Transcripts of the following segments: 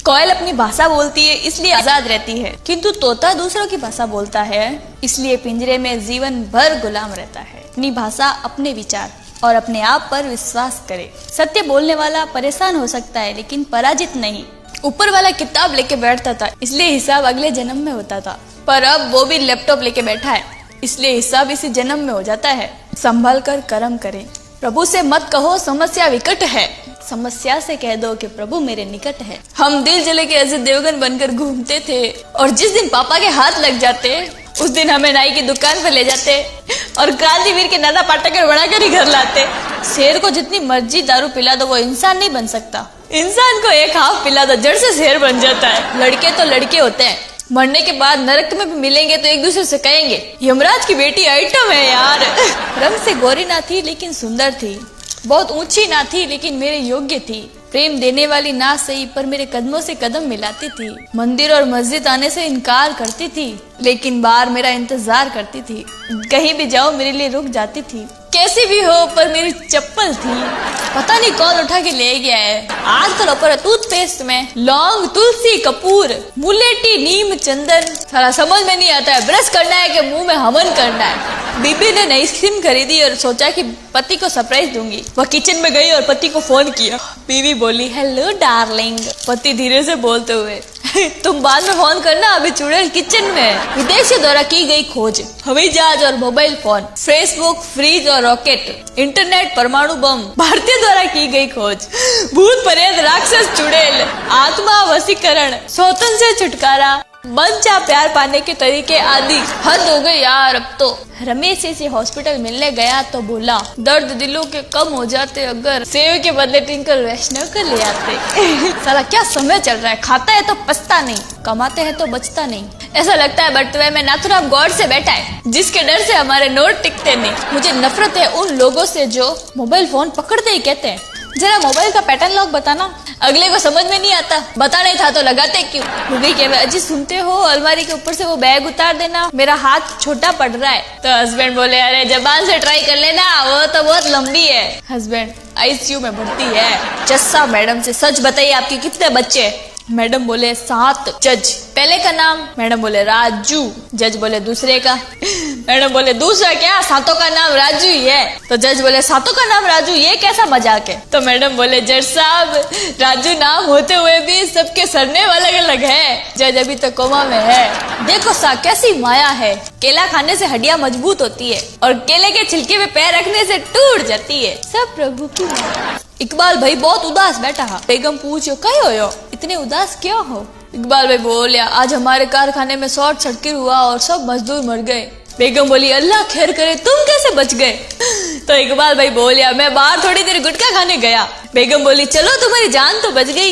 कोयल अपनी भाषा बोलती है इसलिए आजाद रहती है, किंतु तोता दूसरों की भाषा बोलता है इसलिए पिंजरे में जीवन भर गुलाम रहता है। अपनी भाषा, अपने विचार और अपने आप पर विश्वास करे। सत्य बोलने वाला परेशान हो सकता है लेकिन पराजित नहीं। ऊपर वाला किताब लेके बैठता था इसलिए हिसाब अगले जन्म में होता था, पर अब वो भी लैपटॉप लेके बैठा है इसलिए हिसाब इसी जन्म में हो जाता है। संभल कर कर्म करें। प्रभु से मत कहो समस्या विकट है, समस्या से कह दो कि प्रभु मेरे निकट है। हम दिल जले के अजय देवगन बनकर घूमते थे और जिस दिन पापा के हाथ लग जाते उस दिन हमें नाई की दुकान पर ले जाते और क्रांतिवीर के नाना पाटेकर बनाकर ही घर लाते। शेर को जितनी मर्जी दारू पिला दो वो इंसान नहीं बन सकता। इंसान को एक हाफ पिला दो जड़ से शेर बन जाता है। लड़के तो लड़के होते हैं, मरने के बाद नरक में भी मिलेंगे तो एक दूसरे से कहेंगे यमराज की बेटी आइटम है यार। रंग से गोरी ना थी लेकिन सुंदर थी, बहुत ऊंची ना थी लेकिन मेरे योग्य थी। प्रेम देने वाली ना सही पर मेरे कदमों से कदम मिलाती थी। मंदिर और मस्जिद आने से इनकार करती थी लेकिन बाहर मेरा इंतजार करती थी। कहीं भी जाओ मेरे लिए रुक जाती थी। कैसी भी हो पर मेरी चप्पल थी। पता नहीं कौन उठा के ले गया है। आजकल ऊपर है टूथपेस्ट में लौंग, तुलसी, कपूर, मुलेठी, नीम, चंदन। सारा समझ में नहीं आता है ब्रश करना है कि मुंह में हमन करना है। बीबी ने नई स्किन खरीदी और सोचा कि पति को सरप्राइज दूंगी। वह किचन में गई और पति को फोन किया। बीवी बोली हेलो डार्लिंग। पति धीरे से बोलते हुए तुम बाद में फोन करना, अभी चुड़ैल किचन में। विदेशी द्वारा की गई खोज, हवाई जहाज और मोबाइल फोन, फेसबुक, फ्रिज और रॉकेट, इंटरनेट, परमाणु बम। भारतीय द्वारा की गई खोज, भूत प्रेत, राक्षस, चुड़ैल, आत्मा वशीकरण, सौतन से छुटकारा, मन चाह प्यार पाने के तरीके आदि। हद हो गई यार अब तो। रमेश से हॉस्पिटल मिलने गया तो बोला दर्द दिलों के कम हो जाते अगर सेव के बदले टिंकल वैष्णव कर ले आते। साला क्या समय चल रहा है, खाता है तो पछता नहीं, कमाते हैं तो बचता नहीं। ऐसा लगता है बटुए में नाथुराम गॉड से बैठा है जिसके डर से हमारे नोट टिकते नहीं। मुझे नफरत है उन लोगों से जो मोबाइल फोन पकड़ते ही कहते हैं जरा मोबाइल का पैटर्न लॉक बताना। अगले को समझ में नहीं आता, बता नहीं था तो लगाते क्यों। मूवी के अजी सुनते हो अलमारी के ऊपर से वो बैग उतार देना, मेरा हाथ छोटा पड़ रहा है। तो हस्बैंड बोले अरे जबान से ट्राई कर लेना, वो तो बहुत लंबी है। हस्बैंड आईसीयू में भर्ती है। जस्सा मैडम से सच बताइए आपके कितने बच्चे। मैडम बोले 7। जज पहले का नाम, मैडम बोले राजू। जज बोले दूसरे का, मैडम बोले दूसरा क्या, सातों का नाम राजू ही है। तो जज बोले सातों का नाम राजू, ये कैसा मजाक है। तो मैडम बोले जज साहब राजू नाम होते हुए भी सबके सरनेम अलग अलग है। जज अभी तो कोमा में है। देखो सा कैसी माया है, केला खाने से हड्डियां मजबूत होती है और केले के छिलके में पैर रखने से टूट जाती है। सब प्रभु की माया। इकबाल भाई बहुत उदास बैठा है। बेगम पूछो कहीं हो इतने उदास क्यों हो। इकबाल भाई बोलिया आज हमारे कारखाने में शॉर्ट सर्किट हुआ और सब मजदूर मर गए। बेगम बोली अल्लाह खैर करे, तुम कैसे बच गए। तो इकबाल भाई बोलिया मैं बाहर थोड़ी देर गुटखा खाने गया। बेगम बोली चलो तुम्हारी जान तो बच गई।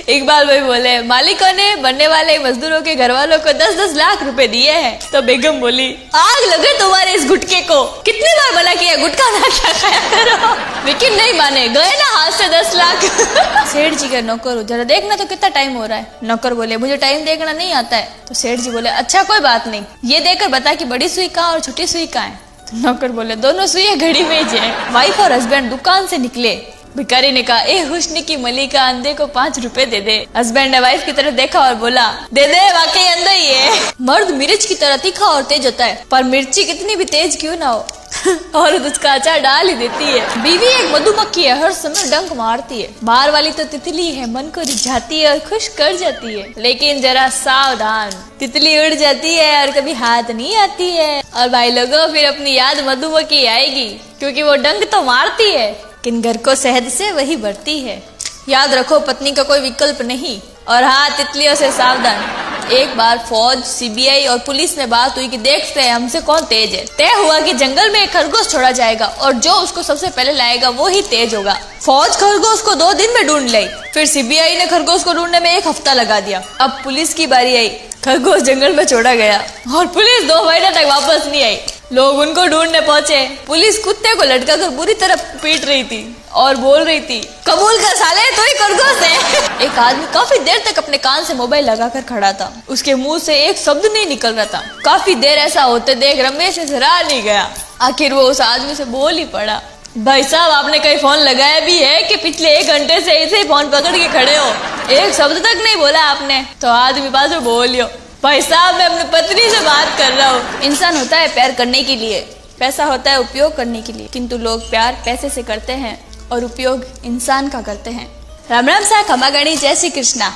इकबाल भाई बोले मालिकों ने बनने वाले मजदूरों के घर वालों को 10-10 लाख रुपए दिए हैं। तो बेगम बोली आग लगे तुम्हारे इस गुटके को, कितनी बार मना किया गुटखा ना क्या खाया करो, लेकिन नहीं माने, गए ना हाथ से 10 लाख। सेठ जी का नौकर हो, जरा देखना तो कितना टाइम हो रहा है। नौकर बोले मुझे टाइम देखना नहीं आता है। तो सेठ जी बोले अच्छा कोई बात नहीं, ये देखकर बता कि बड़ी सुई कहाँ और छोटी सुई कहाँ है। तो नौकर बोले दोनों सुई घड़ी में ही है। वाइफ और हस्बैंड दुकान से निकले। भिखारी ने कहा ए हुस्न की मलिका अंधे को 5 रुपए दे दे। हस्बैंड ने वाइफ की तरफ देखा और बोला दे दे, वाकई अंधा ही है। मर्द मिर्च की तरह तीखा और तेज होता है, पर मिर्ची कितनी भी तेज क्यों ना हो और उसका अचार डाल ही देती है। बीवी एक मधुमक्खी है, हर समय डंक मारती है। बाहर वाली तो तितली है, मन को रिझाती है और खुश कर जाती है, लेकिन जरा सावधान, तितली उड़ जाती है और कभी हाथ नहीं आती है। और भाई लोगों फिर अपनी याद मधुमक्खी आएगी क्योंकि वो डंक तो मारती है लेकिन घर को शहद से वही भरती है। याद रखो पत्नी का कोई विकल्प नहीं। और हाँ तितलियों से सावधान। एक बार फौज, सीबीआई और पुलिस में बात हुई कि देखते हैं हमसे कौन तेज है। तय हुआ कि जंगल में एक खरगोश छोड़ा जाएगा और जो उसको सबसे पहले लाएगा वो ही तेज होगा। फौज खरगोश को 2 दिन में ढूंढ ली। फिर सीबीआई ने खरगोश को ढूंढने में 1 हफ्ता लगा दिया। अब पुलिस की बारी आई। खरगोश जंगल में छोड़ा गया और पुलिस 2 महीने तक वापस नहीं आई। लोग उनको ढूंढने पहुंचे। पुलिस कुत्ते को लटका कर बुरी तरह पीट रही थी और बोल रही थी कबूल कर साले तू ही खरगोश है। एक आदमी काफी देर तक अपने कान से मोबाइल लगाकर खड़ा था। उसके मुंह से एक शब्द नहीं निकल रहा था। काफी देर ऐसा होते देख रमेश से रहा नहीं गया। आखिर वो उस आदमी से बोल ही पड़ा भाई साहब, आपने कहीं फोन लगाया भी है कि पिछले 1 घंटे से ऐसे ही फोन पकड़ के खड़े हो? एक शब्द तक नहीं बोला आपने, तो आदमी पास में बोलियो। भाई साहब, मैं अपनी पत्नी से बात कर रहा हूँ। इंसान होता है प्यार करने के लिए, पैसा होता है उपयोग करने के लिए, किंतु लोग प्यार पैसे से करते हैं और उपयोग इंसान का करते हैं। राम राम सा, खमा गणी, जय श्री कृष्णा।